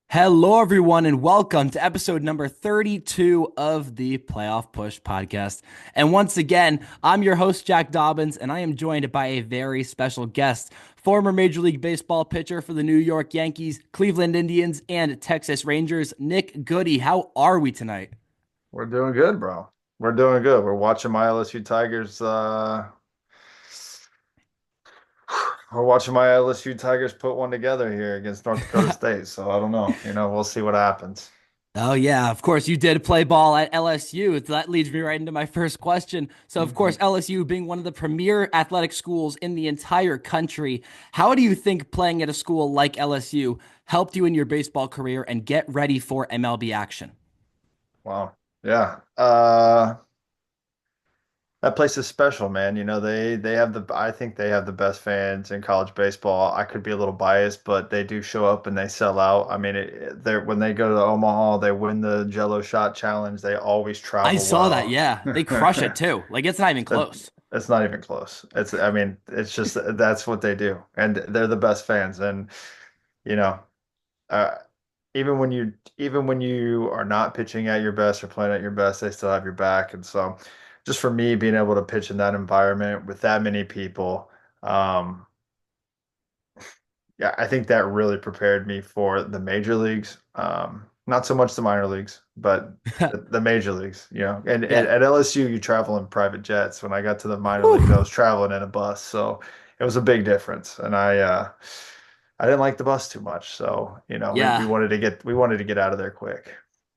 Hello, everyone, and welcome to episode number 32 of the Playoff Push podcast. And once again, I'm your host, Jack Dobbins, and I am joined by a very special guest, former Major League Baseball pitcher for the New York Yankees, Cleveland Indians, and Texas Rangers, Nick Goody. How are we tonight? We're doing good, bro. We're doing good. We're watching my LSU Tigers. We're watching my LSU Tigers put one together here against North Dakota State. So I don't know. We'll see what happens. Oh, yeah, of course, you did play ball at LSU. That leads me right into my first question. So, of course, Mhm. LSU being one of the premier athletic schools in the entire country, how do you think playing at a school like LSU helped you in your baseball career and get ready for MLB action? Wow. Yeah. That place is special, man. They have I think they have the best fans in college baseball. I could be a little biased, but they do show up and they sell out. I mean, they're when they go to Omaha, they win the Jello shot challenge. They always I travel saw that. well. Yeah, they crush it too. Like, it's not even That close. it's not even close. I mean, it's just that's what they do, and they're the best fans. And you know, uh, even when you are not pitching at your best or playing at your best, they still have your back. And so, just for me, being able to pitch in that environment with that many people, um, yeah, I think that really prepared me for the major leagues. Not so much the minor leagues, but the major leagues, And Yeah. at LSU, you travel in private jets. When I got to the minor leagues, I Whew. was traveling in a bus. So it was a big difference. And I didn't like the bus too much. So, we Yeah. wanted to get out of there quick.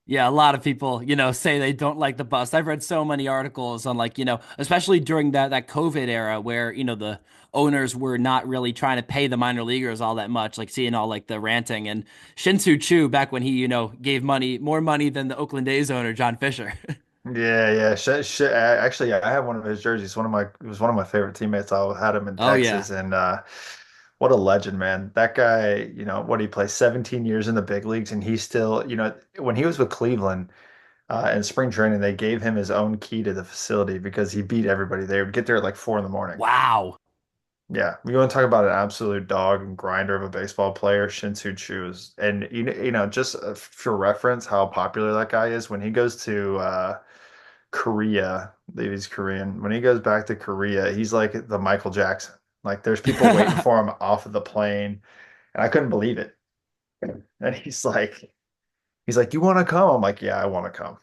Yeah, a lot of people, say they don't like the bus. I've read so many articles on like, especially during that COVID era where, the owners were not really trying to pay the minor leaguers all that much, like seeing all like the ranting and Shin-Soo Choo back when he, gave more money than the Oakland A's owner, John Fisher. Yeah, yeah. Actually, I have one of his jerseys. It was one of my favorite teammates. I had him in Oh yeah. Texas, and what a legend, man. That guy, what he plays 17 years in the big leagues, and he's still, when he was with Cleveland in spring training, they gave him his own key to the facility because he beat everybody. They would get there at like 4 in the morning. Wow. Yeah, we want to talk about an absolute dog and grinder of a baseball player, Shin-Soo Choo is, and just for reference, how popular that guy is when he goes to Korea. I believe he's Korean. When he goes back to Korea, he's like the Michael Jackson. Like there's people waiting for him off of the plane, and I couldn't believe it. And he's like, "You want to come?" I'm like, "Yeah, I want to come.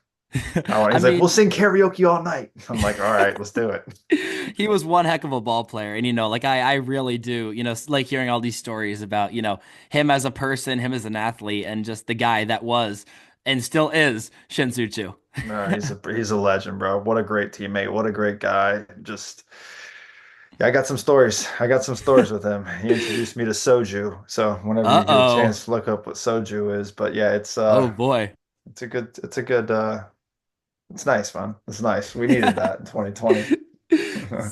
I want." I He's like, "We'll mean, sing karaoke all night." I'm like, "All right, let's do it." he was one heck of a ball player. And, like I really do, like hearing all these stories about, him as a person, him as an athlete, and just the guy that was and still is Shin-Soo Choo. No, he's a legend, bro. What a great teammate. What a great guy. Just yeah, I got some stories. I got some stories with him. He introduced me to soju. So whenever you get a Uh-oh. chance to look up what soju is, but yeah, Oh boy. it's nice, man. It's nice. We needed that in 2020.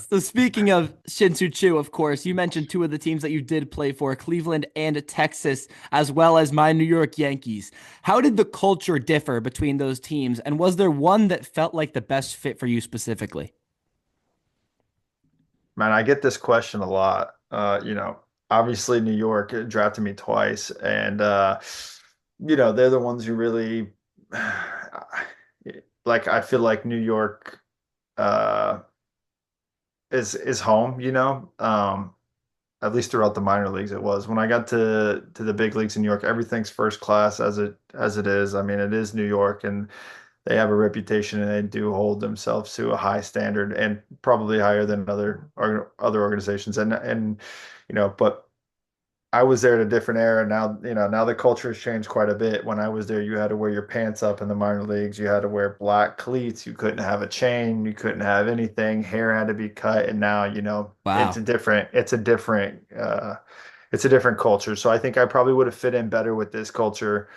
So speaking of Shin-Soo Choo, of course, you mentioned two of the teams that you did play for, Cleveland and Texas, as well as my New York Yankees. How did the culture differ between those teams, and was there one that felt like the best fit for you specifically? Man, I get this question a lot. Obviously New York drafted me twice, and they're the ones who really like I feel like New York uh is home, at least throughout the minor leagues it was. When I got to the big leagues in New York, everything's first class as it is. I mean, it is New York, and they have a reputation, and they do hold themselves to a high standard, and probably higher than other organizations. And but I was there at a different era. Now the culture has changed quite a bit. When I was there, you had to wear your pants up in the minor leagues. You had to wear black cleats. You couldn't have a chain. You couldn't have anything. Hair had to be cut. And now, Wow. it's a different culture. So I think I probably would have fit in better with this culture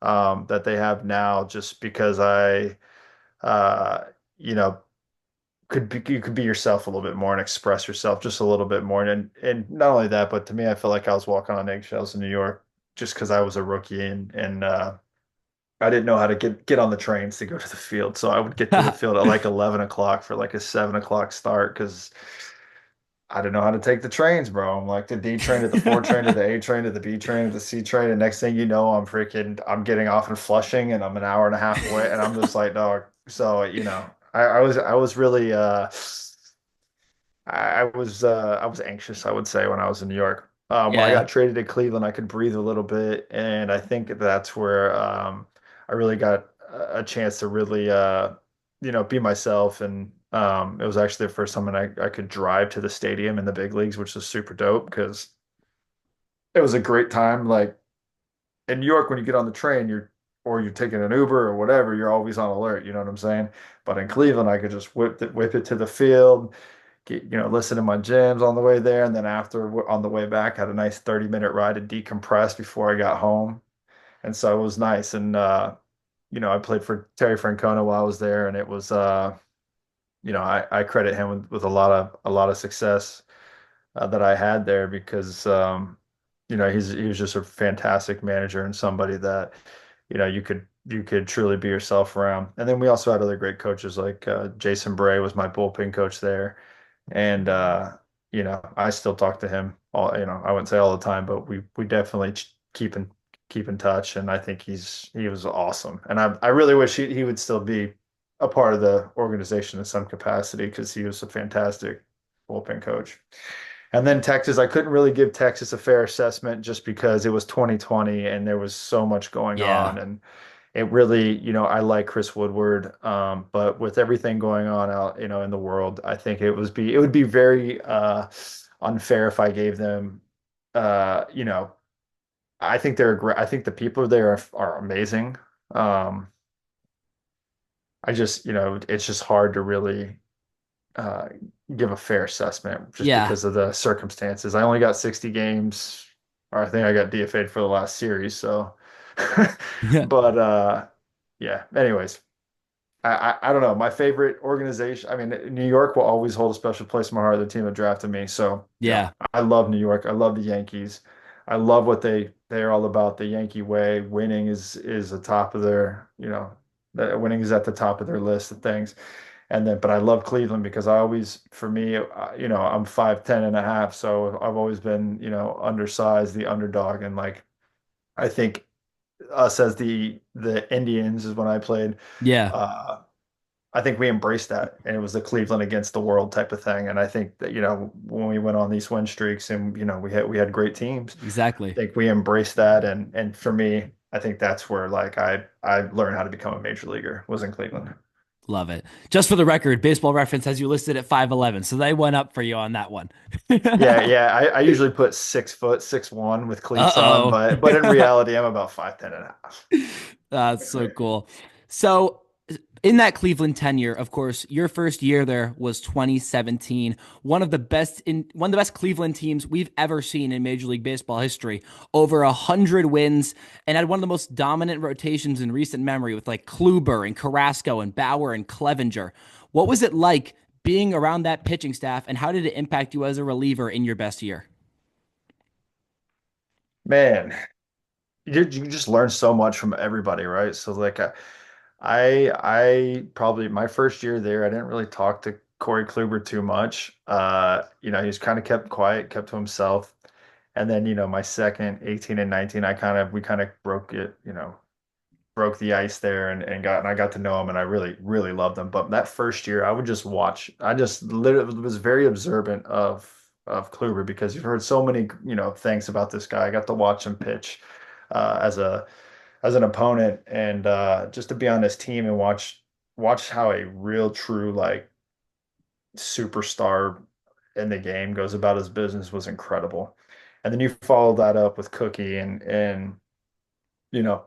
that they have now, just because uh, you know, you could be yourself a little bit more and express yourself just a little bit more. And not only that, but to me, I felt like I was walking on eggshells in New York just because I was a rookie, and I didn't know how to get on the trains to go to the field. So I would get to the field at like 11 o'clock for like a 7 o'clock start because I didn't know how to take the trains, bro. I'm like the D train to the 4 train to the A train to the B train to the C train. And next thing you know, I'm getting off in Flushing and I'm an hour and a half away. And I'm just like, dog. So, I was really I was anxious, I would say, when I was in New York. When I Yeah. got traded to Cleveland, I could breathe a little bit, and I think that's where I really got a chance to really be myself. And it was actually the first time that I could drive to the stadium in the big leagues, which was super dope because it was a great time. Like in New York, when you get on the train, you're taking an Uber or whatever, you're always on alert. You know what I'm saying? But in Cleveland, I could just whip it to the field listen to my jams on the way there. And then after on the way back, had a nice 30-minute ride to decompress before I got home. And so it was nice. And, I played for Terry Francona while I was there. And it was, I credit him with a lot of success that I had there because, he was just a fantastic manager and somebody that, you could truly be yourself around. And then we also had other great coaches like Jason Bray was my bullpen coach there. And I still talk to him I wouldn't say all the time, but we definitely keep in touch. And I think he was awesome. And I really wish he would still be a part of the organization in some capacity because he was a fantastic bullpen coach. And then Texas, I couldn't really give Texas a fair assessment just because it was 2020 and there was so much going Yeah. on. And it really, I like Chris Woodward, but with everything going on out, in the world, I think it would be very unfair if I gave them, you know, I think they're great. I think the people there are amazing. Um, I just, it's just hard to really uh, give a fair assessment just Yeah. because of the circumstances. I only got 60 games, or I think I got DFA'd for the last series. So, but yeah. Anyways, I don't know. My favorite organization. I mean, New York will always hold a special place in my heart. The team that drafted me. So, Yeah. I love New York. I love the Yankees. I love what they're all about. The Yankee way. Winning is the top of their, winning is at the top of their list of things. And then, but I love Cleveland because for me, I'm 5'10" and a half. So I've always been, undersized, the underdog. And like, I think us as the Indians is when I played, Yeah. uh, I think we embraced that. And it was the Cleveland against the world type of thing. And I think that, when we went on these win streaks and, we had great teams, I Exactly. think we embraced that. And for me, I think that's where like I learned how to become a major leaguer was in Cleveland. Love it. Just for the record, Baseball Reference has you listed at 5'11", so they went up for you on that one. Yeah. I usually put 6 foot, 6'1" with cleats on, Uh-oh. but in reality, I'm about 5'10" and a half. That's so cool. So, in that Cleveland tenure, of course, your first year there was 2017, one of the best Cleveland teams we've ever seen in Major League Baseball history. Over 100 wins and had one of the most dominant rotations in recent memory with like Kluber and Carrasco and Bauer and Clevenger. What was it like being around that pitching staff, and how did it impact you as a reliever in your best year? Man, you just learn so much from everybody, right? So like I probably my first year there, I didn't really talk to Corey Kluber too much. He's kind of kept quiet, kept to himself. And then, my second 18 and 19, we kind of broke the ice there and I got to know him and I really, really loved him. But that first year I would just watch. I just literally was very observant of Kluber because you've heard so many, things about this guy. I got to watch him pitch as an opponent and just to be on this team and watch how a real true like superstar in the game goes about his business was incredible. And then you follow that up with Cookie and you know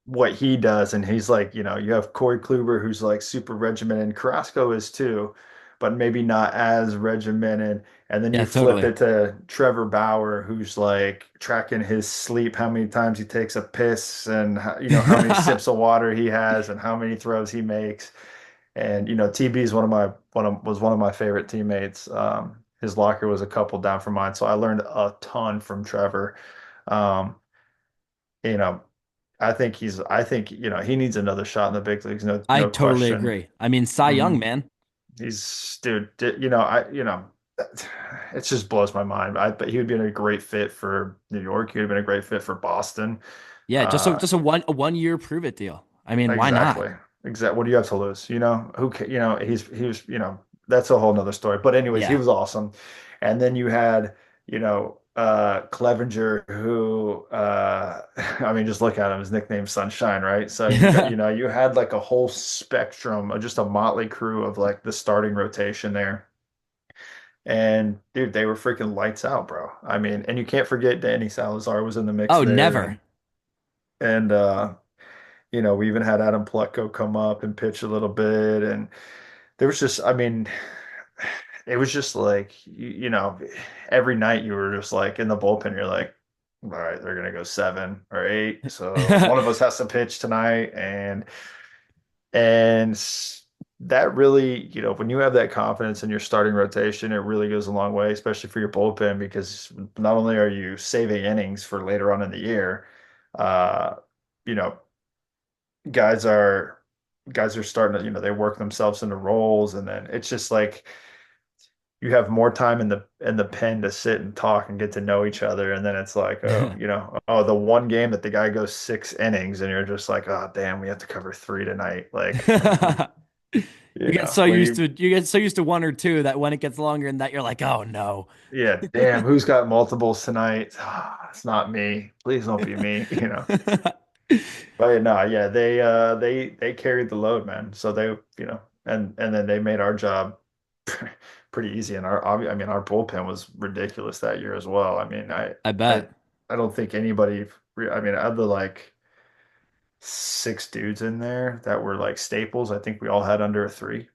what he does. And he's like, you have Corey Kluber, who's like super regimented. Carrasco is too, but maybe not as regimented. And then Yeah, you flip totally. it to Trevor Bauer, who's like tracking his sleep, how many times he takes a piss, and how many sips of water he has, and how many throws he makes. And TB is one of my favorite teammates. His locker was a couple down from mine, so I learned a ton from Trevor. Um, you know, I think, he needs another shot in the big leagues, I no totally question. agree. I mean, Cy Young, Mhm. man. He's dude, it just blows my mind. I bet he would be a great fit for New York. He would have been a great fit for Boston. Yeah, Uh, just a one year prove it deal. I mean, why not? exactly. Exactly. What do you have to lose? He was, that's a whole nother story. But anyways, he Yeah. was awesome. And then you had, Clevenger, who, I mean, just look at him, his nickname's Sunshine, right? So you had like a whole spectrum of just a motley crew of like the starting rotation there. And dude, they were freaking lights out, bro. I mean, and you can't forget Danny Salazar was in the mix Oh, there, never. and we even had Adam Plutko come up and pitch a little bit, and there was just, I mean, it was just like every night you were just like in the bullpen, you're like, all right, they're gonna go 7 or 8, so one of us has to pitch tonight, and that really, when you have that confidence in your starting rotation, it really goes a long way, especially for your bullpen, because not only are you saving innings for later on in the year, uh, you know, guys are guys are starting to, they work themselves into roles, and then it's just like you have more time in the pen to sit and talk and get to know each other, and then it's like, the one game that the guy goes 6 innings, and you're just like, oh damn, we have to cover three tonight. Like, we You get so used to one or two that when it gets longer than that, you're like, oh no. yeah, damn, who's got multiples tonight? It's not me. Please don't be me, But no, yeah, they carried the load, man. So they, and then they made our job pretty easy. And I mean, our bullpen was ridiculous that year as well. I mean, I I, bet. I don't think anybody, I mean, of the like 6 dudes in there that were like staples, I think we all had under a 3.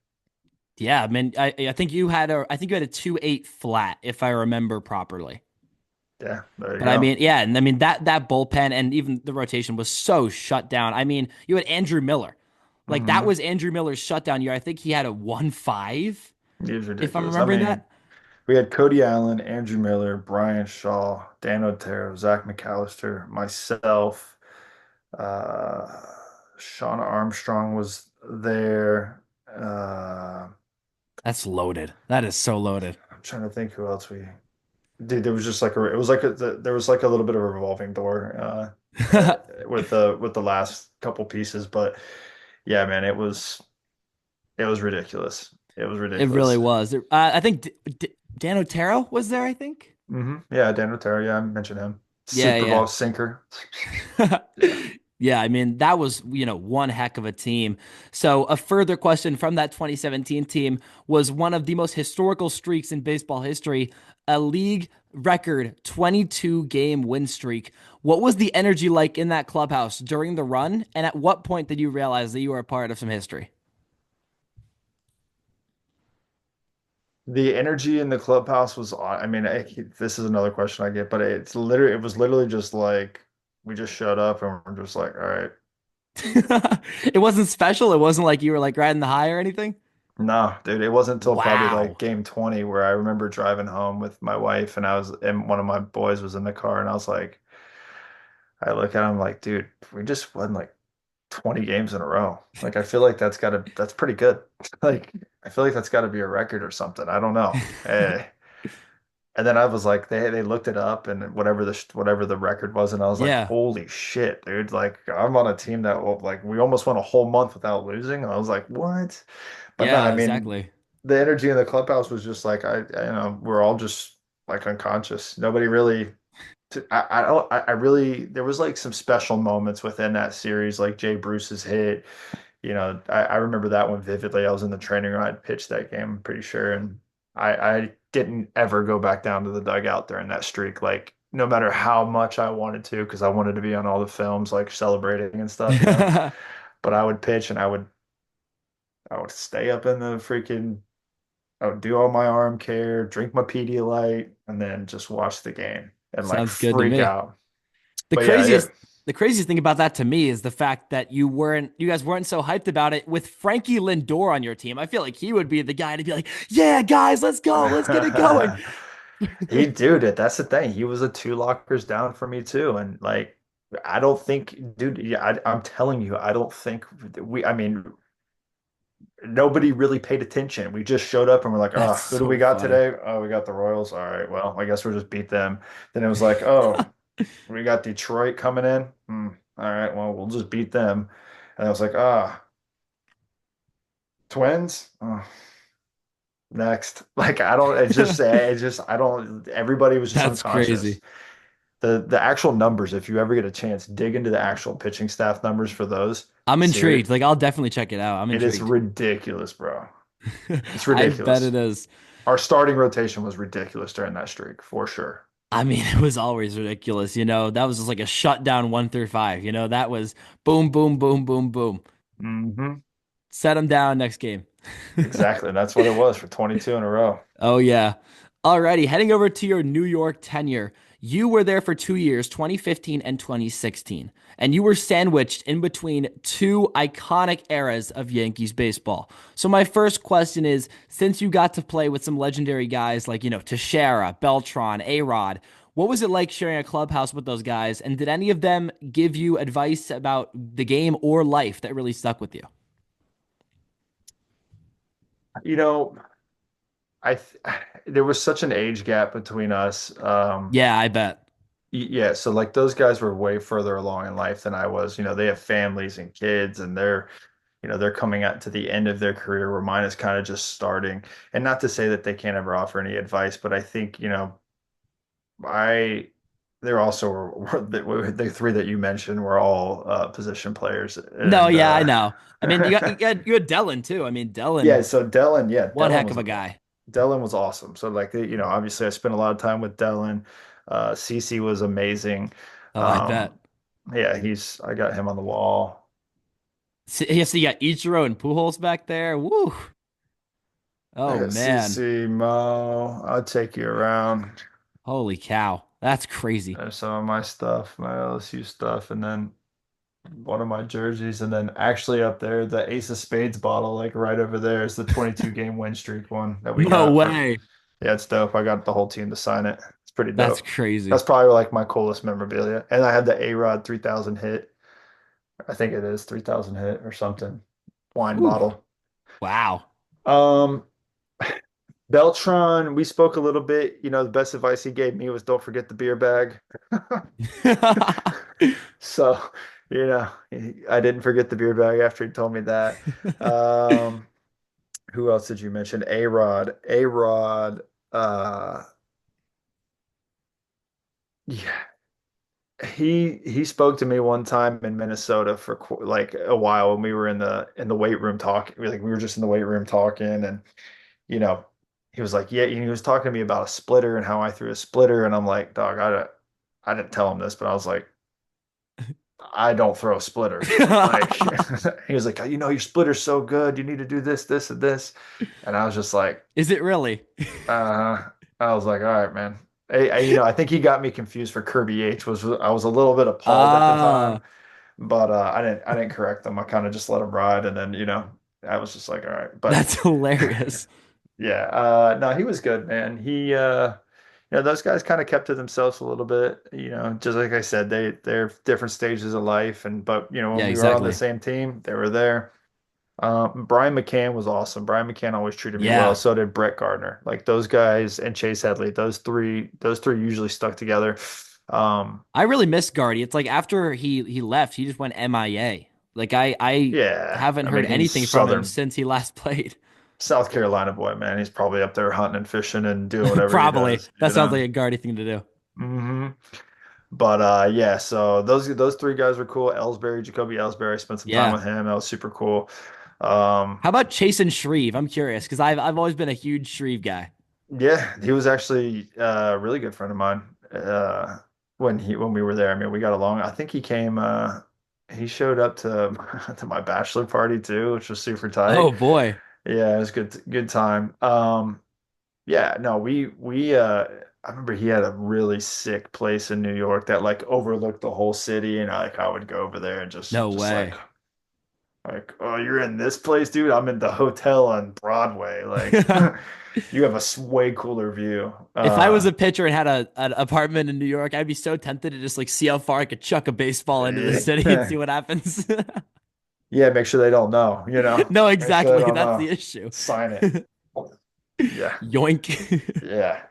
Yeah, I mean, I think you had a 2.8 flat, if I remember properly. Yeah, there you But I go. mean, yeah, and I mean that bullpen and even the rotation was so shut down. I mean, you had Andrew Miller. Like that Hmm. was Andrew Miller's shutdown year. I think he had a 1.5, It was if I'm ridiculous. I remembering mean, that. we had Cody Allen, Andrew Miller, Brian Shaw, Dan Otero, Zach McAllister, myself. Uh, Shauna Armstrong was there. That's loaded. That is so loaded. I'm trying to think who else we did. There was just like it was like there was like a little bit of a revolving door with the last couple pieces, but yeah, man, it was ridiculous. It was It really ridiculous. was. I think Dan Otero was there, I think. Yeah, Dan Rotaro, yeah, I mentioned him. Yeah, Super yeah. Bowl sinker. Yeah. Yeah, I mean, that was, one heck of a team. So, a further question from that 2017 team was one of the most historical streaks in baseball history, a league record 22 game win streak. What was the energy like in that clubhouse during the run? And at what point did you realize that you were a part of some history? The energy in the clubhouse was, I mean, this is another question I get, but it was literally just like we just showed up and we're just like, all right. It wasn't special. It wasn't like you were like riding the high or anything. No, dude, it wasn't until probably like Wow. game 20 where I remember driving home with my wife, and one of my boys was in the car, and I was like, I look at him like, dude, we just won like 20 games in a row. Like, I feel like that's pretty good. Like, I feel like that's got to be a record or something. I don't know. And then I was like, they looked it up and whatever the record was, and I was like, Yeah. holy shit, dude! Like, I'm on a team that like we almost went a whole month without losing. And I was like, what? But no, I Yeah, mean, exactly. the energy in the clubhouse was just like we're all just like unconscious. Nobody really. I don't. I really. There was like some special moments within that series, like Jay Bruce's hit. I remember that one vividly. I was in the training room. I'd pitched that game, I'm pretty sure. And I didn't ever go back down to the dugout during that streak. Like, no matter how much I wanted to, because I wanted to be on all the films, like celebrating and stuff. But I would pitch and I would stay up in the freaking, I would do all my arm care, drink my Pedialyte, and then just watch the game and like Sounds good to freak me. out. The But yeah, craziest the craziest thing about that to me is the fact that you guys weren't so hyped about it with Frankie Lindor on your team. I feel like he would be the guy to be like, "Yeah, guys, let's go. Let's get it going." he dude, that's the thing. He was a 2 lockers down for me too, and like I don't think, dude. Yeah, I'm telling you, I don't think I mean, nobody really paid attention. We just showed up and we're like, That's oh, who do we so got funny. today? Oh, we got the Royals. All right, well, I guess we'll just beat them. Then it was like, oh, we got Detroit coming in. All right, well, we'll just beat them. And I was like, ah, Twins. Oh, next. Like I don't. It's just I don't. Everybody was just That's unconscious. crazy. The actual numbers, if you ever get a chance, dig into the actual pitching staff numbers for those. I'm Seri intrigued. Like I'll definitely check it out. I'm it is intrigued. ridiculous, bro. It's I bet ridiculous. it is. Our starting rotation was ridiculous during that streak, for sure. I mean, it was always ridiculous. That was just like a shutdown 1 through 5. That was boom, boom, boom, boom, boom. Hmm. Set them down next game. Exactly. That's what it was for 22 in a row. Oh, yeah. Alrighty, heading over to your New York tenure. You were there for 2 years, 2015 and 2016, and you were sandwiched in between two iconic eras of Yankees baseball. So my first question is, since you got to play with some legendary guys like, Teixeira, Beltran, A-Rod, what was it like sharing a clubhouse with those guys? And did any of them give you advice about the game or life that really stuck with you? You know, I th there was such an age gap between us. Yeah, I bet. Yeah, so like those guys were way further along in life than I was. They have families and kids and they're coming out to the end of their career where mine is kind of just starting. And not to say that they can't ever offer any advice, but I think, I they're also the three that you mentioned were all position players. No, And yeah, I know. I mean, you had Dellin too. I mean, yeah, Dellin, so Dellin, yeah, one heck of a guy. Dellin was awesome. So like obviously I spent a lot of time with Dellin. CC was amazing. Oh, I bet. Um, yeah, I got him on the wall. So you got Ichiro and Pujols back there. Woo. Oh Yeah, man. CC Mo, I'll take you around. Holy cow. That's crazy. There's some of my stuff, my LSU stuff, and then one of my jerseys, and then actually up there, the Ace of Spades bottle, like right over there, is the 22 game win streak one that we No got for. way. Yeah, it's dope. I got the whole team to sign it. It's pretty That's dope. crazy. That's probably like my coolest memorabilia. And I had the A-Rod 3000 hit. I think it is 3000 hit or something. Wine Whew. bottle. Wow. Um, Beltron, we spoke a little bit. The best advice he gave me was don't forget the beer bag. So, I didn't forget the beer bag after he told me that. Um, who else did you mention? A-Rod. A-Rod, uh, yeah, he spoke to me one time in Minnesota for like a while when we were in the weight room talking. Like we were just in the weight room talking, and you know, he was like, yeah, he was talking to me about a splitter and how I threw a splitter, and I'm like, dog, I didn't tell him this, but I was like, I don't throw splitters. Like he was like, your splitter's so good. You need to do this, this, and this. And I was just like, Is it really? I was like, all right, man. I think he got me confused for Kirby H. I was a little bit appalled at the time, Ah, but I didn't correct them. I kind of just let him ride, and then I was just like, all right. But that's hilarious. yeah, no, he was good, man. Those guys kind of kept to themselves a little bit. Just like I said, they're different stages of life, but Yeah, when we were on the exactly. same team, they were there. Brian McCann was awesome. Brian McCann always treated me well. Yeah. So did Brett Gardner. Like those guys and Chase Headley, those three usually stuck together. Um, I really miss Guardy. It's like after he left, he just went MIA. Like I yeah, haven't I mean heard he's anything from him Southern since he last played. South Carolina boy, man. He's probably up there hunting and fishing and doing whatever he Probably. does, That sounds like a Guardy thing to do. hmm But yeah, so those three guys were cool. Ellsbury, Jacoby Ellsbury, I spent some time Yeah. with him. That was super cool. Um, How about Chase and Shreve? I'm curious because I've always been a huge Shreve guy. yeah, he was actually a really good friend of mine. When we were there. I mean, we got along. I think he showed up to to my bachelor party too, which was super Oh tight. boy. Yeah, it was good time. Yeah, no, we I remember he had a really sick place in New York that like overlooked the whole city, and I would go over there and No just way. like, oh, you're in this place, dude? I'm in the hotel on Broadway. Like you have a way cooler view. If I was a pitcher and had an apartment in New York, I'd be so tempted to just like see how far I could chuck a baseball into the city and see what happens. Yeah, make sure they don't know, you know. No, Make sure they exactly. don't That's know. the issue. Sign it. Yeah. Yoink. Yeah.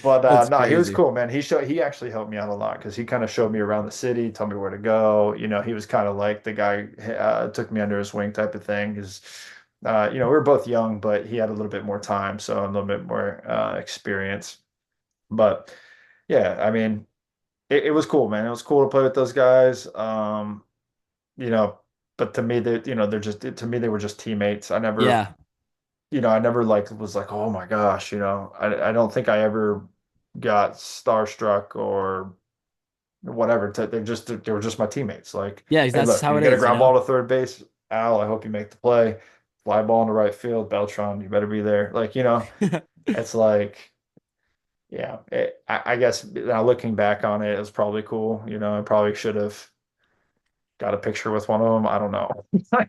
But That's no, he was crazy. cool, man. He actually helped me out a lot because he kind of showed me around the city, told me where to go. You know, he was kind of like the guy took me under his wing type of thing. Because you know, we were both young, but he had a little bit more time, so a little bit more experience. But yeah, I mean, it was cool, man. It was cool to play with those guys. You know, but to me, they, you know, they're just to me they were just teammates. I never, Yeah. you know, I never like was like, oh my gosh, you know, I don't think I ever got starstruck or whatever. They were just my teammates. Like, Yeah, hey, that's look, how you it get a is, you ground know? ball to third base, Al. I hope you make the play. Fly ball in the right field, Beltron, you better be there. Like, you know, it's like, yeah, I guess now looking back on it, it was probably cool. You know, I probably should have got a picture with one of them. I don't know.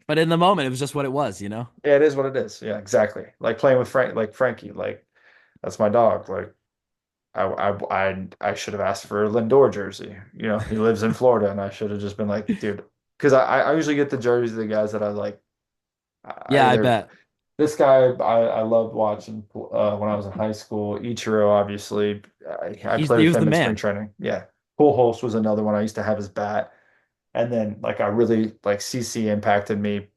But in the moment, it was just what it was, you know? Yeah, it is what it is. Yeah, exactly. Like playing with Frankie. Like that's my dog. Like I should have asked for a Lindor jersey. You know, he lives in Florida, and I should have just been like, dude, because I usually get the jerseys of the guys that I like. I Yeah, I either bet. this guy I loved watching when I was in high school. Ichiro, obviously, I played He with was the him in spring man. training. Yeah, Pujols was another one. I used to have his bat, and then like I really like CC impacted me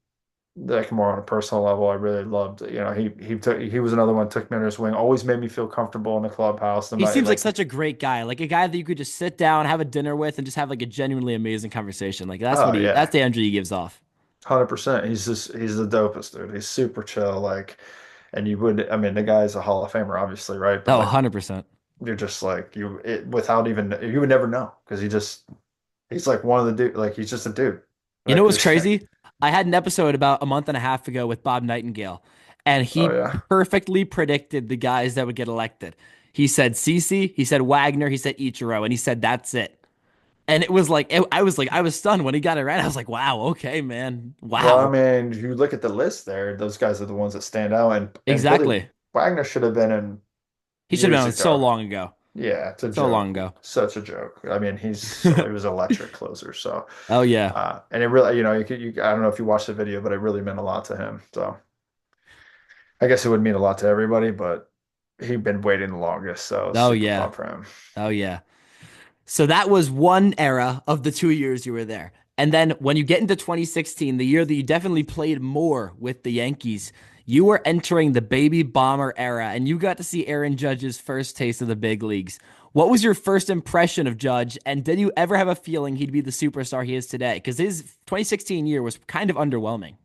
like more on a personal level. I really loved, you know, he was another one took me under his wing. Always made me feel comfortable in the clubhouse. He seems like Like such a great guy, like a guy that you could just sit down, have a dinner with, and just have like a genuinely amazing conversation. Like oh that's yeah. the energy he gives off. 100%. He's the dopest dude. He's super chill. Like, and you would, I mean, the guy's a Hall of Famer, obviously, right? But Oh, like, 100%. you're just like without even you would never know because he's like one of the dude. Like he's just a dude. You know Like what's there's, crazy? I had an episode about a month and a half ago with Bob Nightingale, and oh he yeah. perfectly predicted the guys that would get elected. He said Cece, he said Wagner, he said Ichiro, and he said that's it. And it was like, I was stunned when he got it right. I was like, wow, okay, man. Well, I Wow. mean, you look at the list there; those guys are the ones that stand out. And Billy Exactly. Wagner should have been in He should have years been on so ago. long ago. Yeah, it's a So long joke. ago. Such a joke. I mean, he was electric closer. So, Oh yeah. and it really, you know, I don't know if you watched the video, but it really meant a lot to him. So, I guess it would mean a lot to everybody, but he'd been waiting the longest, so Oh super yeah. pumped for him. Oh yeah. So that was one era of the 2 years you were there. And then when you get into 2016, the year that you definitely played more with the Yankees, you were entering the baby bomber era and you got to see Aaron Judge's first taste of the big leagues. What was your first impression of Judge? And did you ever have a feeling he'd be the superstar he is today? Because his 2016 year was kind of underwhelming.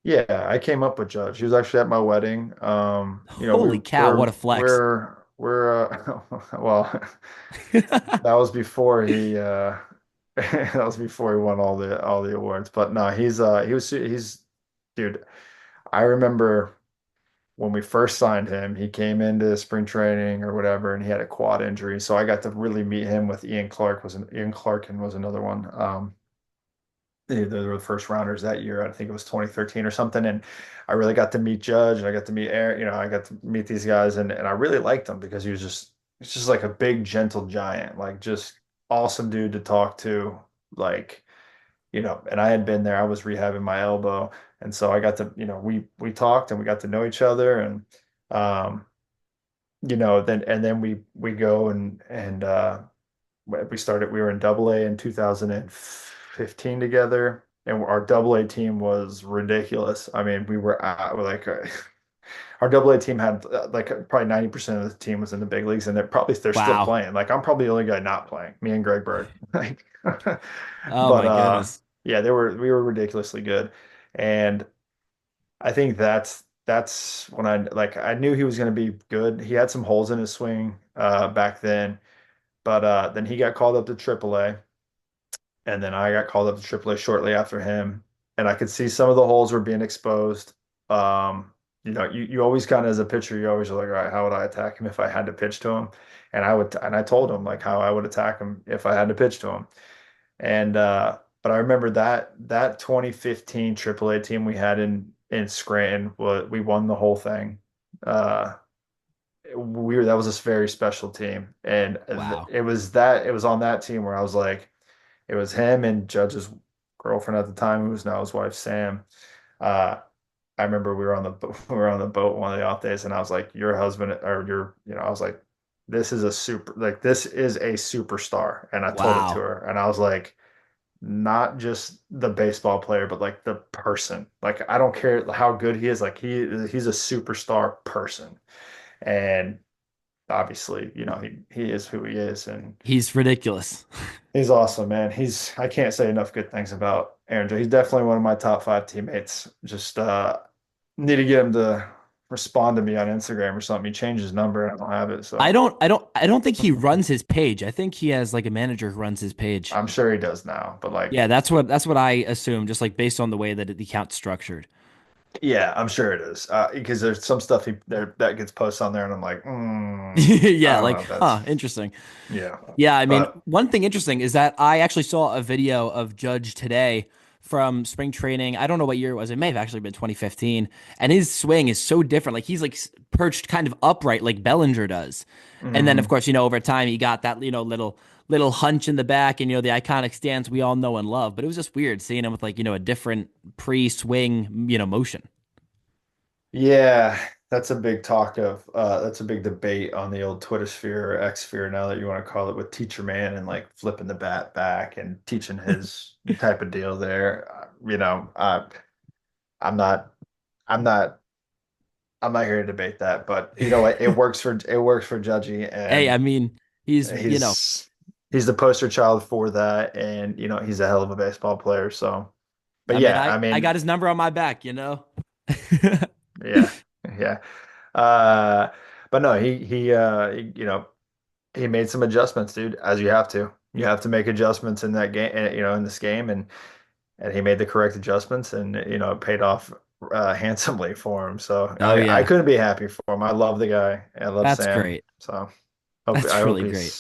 Yeah, I came up with Judge. He was actually at my wedding. You know, Holy cow, what a flex. well, that was before he that was before he won all the awards. But no, he's dude, I remember when we first signed him, he came into spring training or whatever, and he had a quad injury. So I got to really meet him with Ian Clarkin was another one. They were the first rounders that year. I think it was 2013 or something. And I really got to meet Judge and I got to meet Aaron, you know, I got to meet these guys and I really liked him because he's just like a big, gentle giant, like just awesome dude to talk to. Like, you know, and I had been there, I was rehabbing my elbow. And so I got to, you know, we talked and we got to know each other and you know, then we go and we were in double A in 2015 together, and our double A team was ridiculous. I mean, we were at like our double A team had like probably 90% of the team was in the big leagues, and they're still Wow. playing. Like I'm probably the only guy not playing, me and Greg Bird. Like, Oh but my goodness. yeah, we were ridiculously good, and I think that's when I knew he was going to be good. He had some holes in his swing back then, but then he got called up to AAA. And then I got called up to AAA shortly after him, and I could see some of the holes were being exposed. You know, you always kind of as a pitcher, you always are like, all right, how would I attack him if I had to pitch to him? And I told him like how I would attack him if I had to pitch to him. And but I remember that 2015 AAA team we had in Scranton, we won the whole thing. Uh, that was a very special team, and Wow. it was on that team where I was like. It was him and Judge's girlfriend at the time, who was now his wife, Sam. Uh, I remember we were on the we were on the boat one of the off days, and I was like, "Your husband, or your, I was like, this is a superstar." And I told it to Wow. her, and I was like, not just the baseball player, but like the person. Like I don't care how good he is, like he's a superstar person. And obviously, he is who he is, and He's ridiculous. he's awesome, man. I can't say enough good things about Aaron Judge. He's definitely one of my top five teammates. Just need to get him to respond to me on Instagram or something. He changed his number and I don't have it, so I don't think he runs his page. I think he has like a manager who runs his page. I'm sure he does now. But like, Yeah, that's what I assume, just like based on the way that the account's structured. yeah, I'm sure it is. Because there's some stuff there that gets posted on there, and I'm like, I Yeah, don't know like, if huh, that's interesting. yeah. Yeah, I mean, But one thing interesting is that I actually saw a video of Judge today from spring training. I don't know what year it was. It may have actually been 2015. And his swing is so different. Like he's like perched kind of upright like Bellinger does. And then of mm, course, over time he got that, little hunch in the back and the iconic stance we all know and love. But it was just weird seeing him with like, a different pre-swing, motion. yeah, that's a big debate on the old Twitter sphere or X sphere now that you want to call it, with Teacher Man and like flipping the bat back and teaching his type of deal there. I'm not I'm not I'm not here to debate that, but you know what? It works for Judgy, Hey, I and mean, he's he's the poster child for that, and he's a hell of a baseball player. So, but I mean, yeah, I I I mean, got his number on my back. yeah, yeah. Uh, but no, he made some adjustments, dude, as you have to. You have to make adjustments in that game, in this game, and he made the correct adjustments, and it paid off handsomely for him. So Oh I yeah. couldn't be happy for him. I love the guy. I love That's Sam. great. So hope I That's hope really great.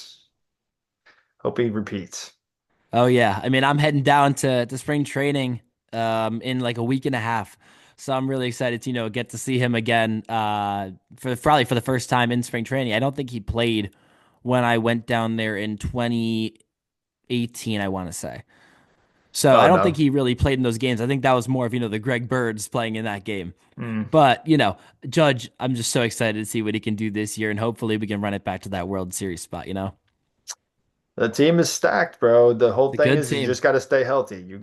he repeats. Oh yeah. I mean, I'm heading down to spring training in like a week and a half. So I'm really excited to, get to see him again for probably for the first time in spring training. I don't think he played when I went down there in 2018, I want to say. So Oh I don't think no. he really played in those games. I think that was more of, the Greg Birds playing in that game. Mm. But, Judge, I'm just so excited to see what he can do this year and hopefully we can run it back to that World Series spot. The team is stacked, bro. The whole It's a thing good is you team. just got to stay healthy. You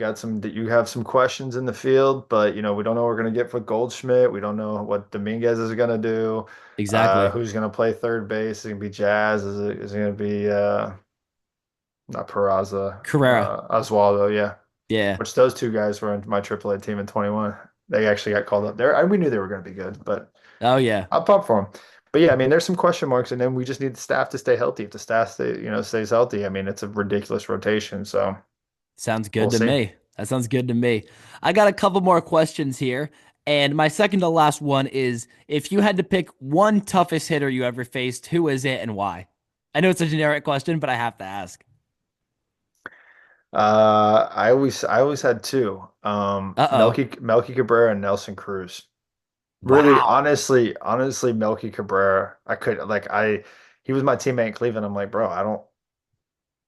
have some questions in the field, but we don't know what we're gonna get for Goldschmidt. We don't know what Dominguez is gonna do. Exactly. Who's gonna play third base? Is it gonna be Jazz? Is it gonna be not Peraza, Carrera. Oswaldo? Yeah. Yeah. Which those two guys were in my AAA team in 21. They actually got called up there. We knew they were gonna be good, but Oh yeah. I'll pump for them. But yeah, I mean, there's some question marks, and then we just need the staff to stay healthy. If the staff stays healthy, I mean, it's a ridiculous rotation. So Sounds we'll good to see. me. That sounds good to me. I got a couple more questions here. And my second to last one is if you had to pick one toughest hitter you ever faced, who is it and why? I know it's a generic question, but I have to ask. I always had two. Uh-oh. Melky Cabrera and Nelson Cruz. Really, Wow. honestly, Melky Cabrera. I could like I he was my teammate in Cleveland. I'm like, bro, I don't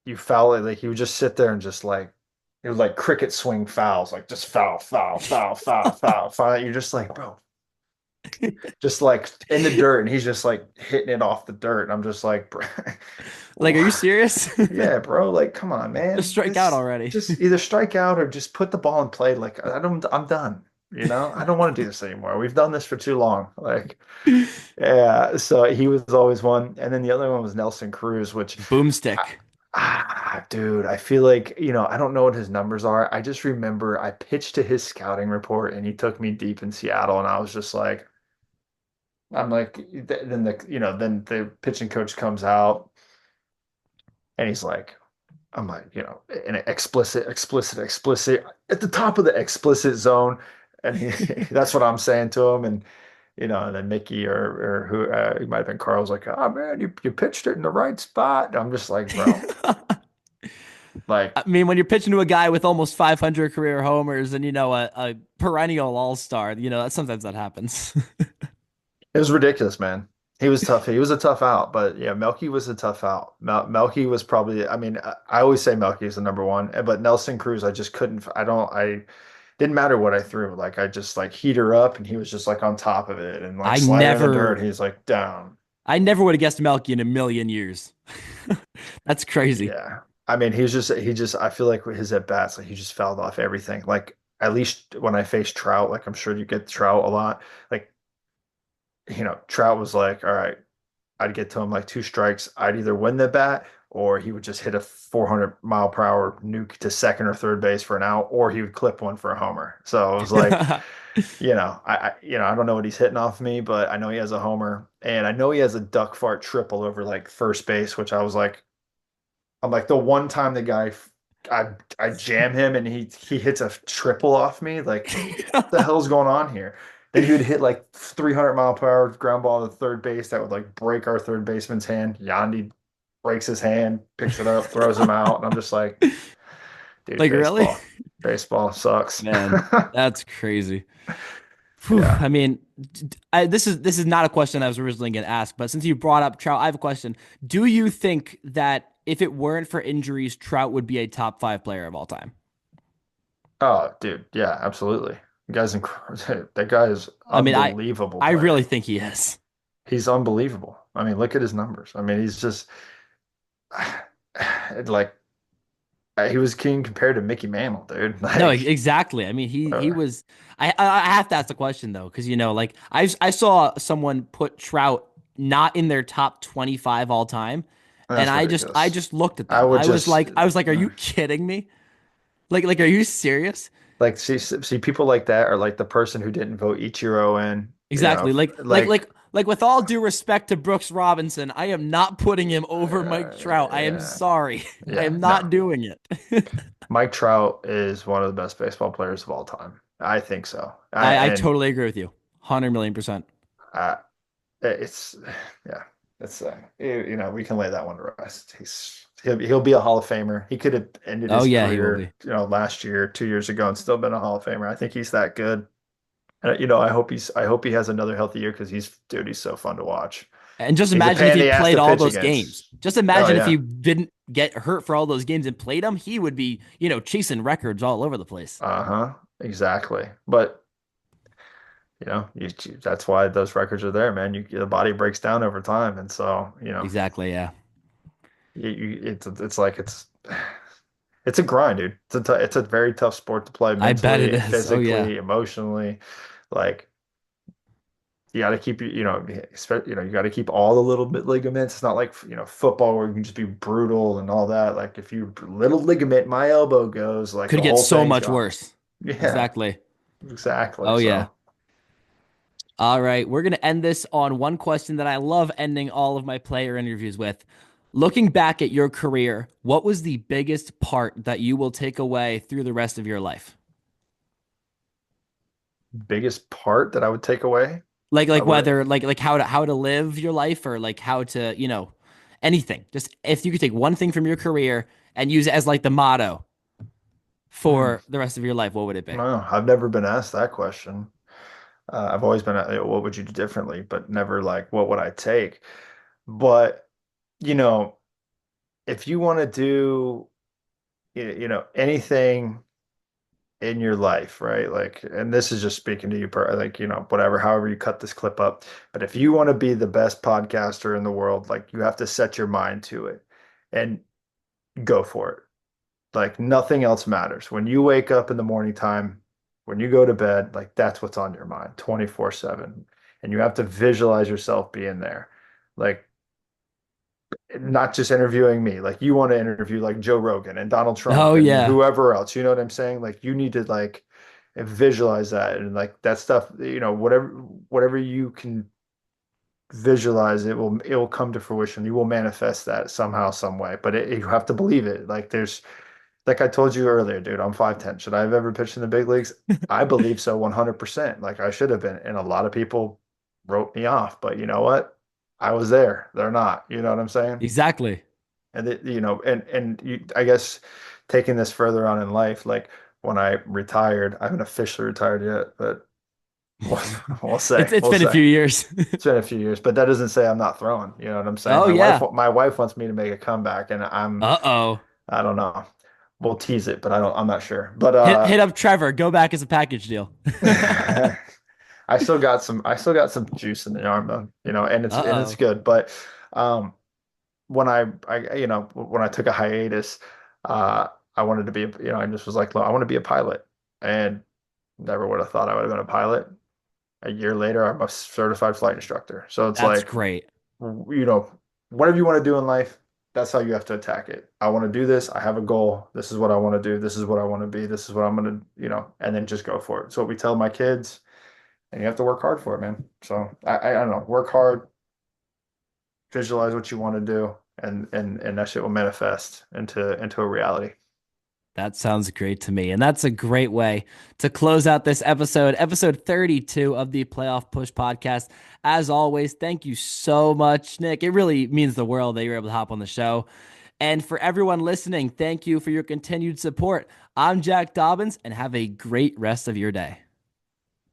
you foul it. Like he would just sit there and just like it was like cricket swing fouls, like just foul, foul, foul, foul, foul, foul. You're just like, bro, just like in the dirt, and he's just like hitting it off the dirt. And I'm just like, bro, Like, are you serious? yeah, bro, like come on, Just man. strike out This already. just either strike out or just put the ball in play. Like I'm done. I don't want to do this anymore. We've done this for too long. Like, yeah. So he was always one, and then the other one was Nelson Cruz, which, I- Boomstick. dude, I feel like I don't know what his numbers are. I just remember I pitched to his scouting report, and he took me deep in Seattle, and I was just like. I'm like, then the pitching coach comes out and he's like, I'm like, in an explicit at the top of the explicit zone. And that's what I'm saying to him. And then Mickey or who, it might have been Carl's like, oh man, you pitched it in the right spot. And I'm just like, bro, like, I mean, when you're pitching to a guy with almost 500 career homers and, a perennial all-star, sometimes that happens. it was ridiculous, man. He was tough. He was a tough out, but yeah, Melky was a tough out. Melky was probably, I mean, I always say Melky is the number one, but Nelson Cruz, I just couldn't, I didn't matter what I threw. Like, I just like heat her up and he was just like on top of it and like I slide her in the dirt. never He's like down. I never would have guessed Melky in a million years. That's crazy. Yeah. I mean, I feel like with his at bats, like he just fouled off everything. Like, at least when I faced Trout, like I'm sure you get Trout a lot. Like, Trout was like, all right, I'd get to him like two strikes. I'd either win the bat or he would just hit a 400-mile-per-hour nuke to second or third base for an out, or he would clip one for a homer. So it was like, I don't know what he's hitting off me, but I know he has a homer, and I know he has a duck fart triple over like first base, which I'm like the one time I jam him and he hits a triple off me, like the hell's going on here? Then he would hit like 300-mile-per-hour ground ball to third base that would like break our third baseman's hand. Yandy breaks his hand, picks it up, throws him out, and I'm just like, dude, Like really? baseball sucks. Man, that's crazy. Phew, Yeah. I mean, this is not a question I was originally going to ask, but since you brought up Trout, I have a question. Do you think that if it weren't for injuries, Trout would be a top five player of all time? Oh, dude, yeah, absolutely. The guy's incredible. That guy is I mean, unbelievable I player. really think he is. He's unbelievable. I mean, look at his numbers. I mean, he's just like he was king compared to Mickey Mantle, dude. No, Like, exactly. I mean, he uh, was. I have to ask the question though, because like I saw someone put Trout not in their top 25 all time, and that's I ridiculous. just looked at I them. would just I was like, are you kidding me? Like, are you serious? like see people like that are like the person who didn't vote Ichiro in, Exactly. like Like with all due respect to Brooks Robinson, I am not putting him over Mike Trout. I am yeah, sorry. I yeah, am no. not doing it. Mike Trout is one of the best baseball players of all time. I think so. I totally agree with you. 100 million%. Uh, it's yeah, it's we can lay that one to rest. He'll be a Hall of Famer. He could have ended Oh his yeah, he will be. career, last year, 2 years ago, and still been a Hall of Famer. I think he's that good. And I hope he has another healthy year because he's so fun to watch. And just He's a imagine pain if in he the ass played to all pitch those games. against. Just Oh imagine if he yeah. didn't get hurt for all those games and played them, he would be, chasing records all over the place. Uh-huh. Exactly. But that's why those records are there, man. The body breaks down over time, and so Exactly, yeah. it's like it's a grind, dude. It's a very tough sport to play I bet it mentally, is. Oh yeah. physically, emotionally. Like you got to keep you got to keep all the little bit ligaments. It's not like football where you can just be brutal and all that. Like if you little ligament, my elbow goes, like Could the get whole so thing's much gone. worse. Yeah, Exactly. exactly. Oh yeah. So All right, we're going to end this on one question that I love ending all of my player interviews with. Looking back at your career, what was the biggest part that you will take away through the rest of your life? biggest part that I would take away, I Like would. whether like how to live your life or like how to, anything. Just if you could take one thing from your career and use it as like the motto Hmm, for the rest of your life, what would it be? no, I've never been asked that question. I've always been, what would you do differently, but never like, what would I take? But you know, if you want to do, anything in your life, right? Like, and this is just speaking to you, like, whatever, however you cut this clip up. But if you want to be the best podcaster in the world, like, you have to set your mind to it and go for it. Like, nothing else matters. When you wake up in the morning time, when you go to bed, like, that's what's on your mind 24/7. And you have to visualize yourself being there. Like, not just interviewing me. Like you want to interview like Joe Rogan and Donald Oh Trump and yeah, whoever else. You know what I'm saying? Like you need to like visualize that and like that stuff, whatever you can visualize, it will come to fruition. You will manifest that somehow, some way. But you have to believe it. Like I told you earlier, dude, I'm 5'10". Should I have ever pitched in the big leagues? I believe so 100%. Like I should have been. And a lot of people wrote me off, but you know what? I was there. They're not. You know what I'm saying? exactly. And I guess taking this further on in life, like when I retired, I haven't officially retired yet, but We'll, we'll It's say, it's we'll been a say. few years. It's been a few years, but that doesn't say I'm not throwing. You know what I'm saying? Oh yeah. My wife wants me to make a comeback, and Uh-oh. I don't know. We'll tease it, but I'm not sure. But Hit up Trevor. Go back as a package deal. I still got some juice in the arm though, and it's Uh-oh. good. But um, when when I took a hiatus, uh, I wanted to be, I just was like, look, I want to be a pilot, and never would have thought I would have been a pilot. A year later, I'm a certified flight instructor. So it's That's like, great. whatever you want to do in life, that's how you have to attack it. I want to do this. I have a goal. This is what I want to do. This is what I want to be. This is what I'm going to, and then just go for it. So what we tell my kids, and you have to work hard for it, man. So I don't know, work hard, visualize what you want to do, and that shit will manifest into a reality. That sounds great to me. And that's a great way to close out this episode 32 of the Playoff Push podcast. As always, thank you so much, Nick. It really means the world that you're able to hop on the show. And for everyone listening, thank you for your continued support. I'm Jack Dobbins, and have a great rest of your day.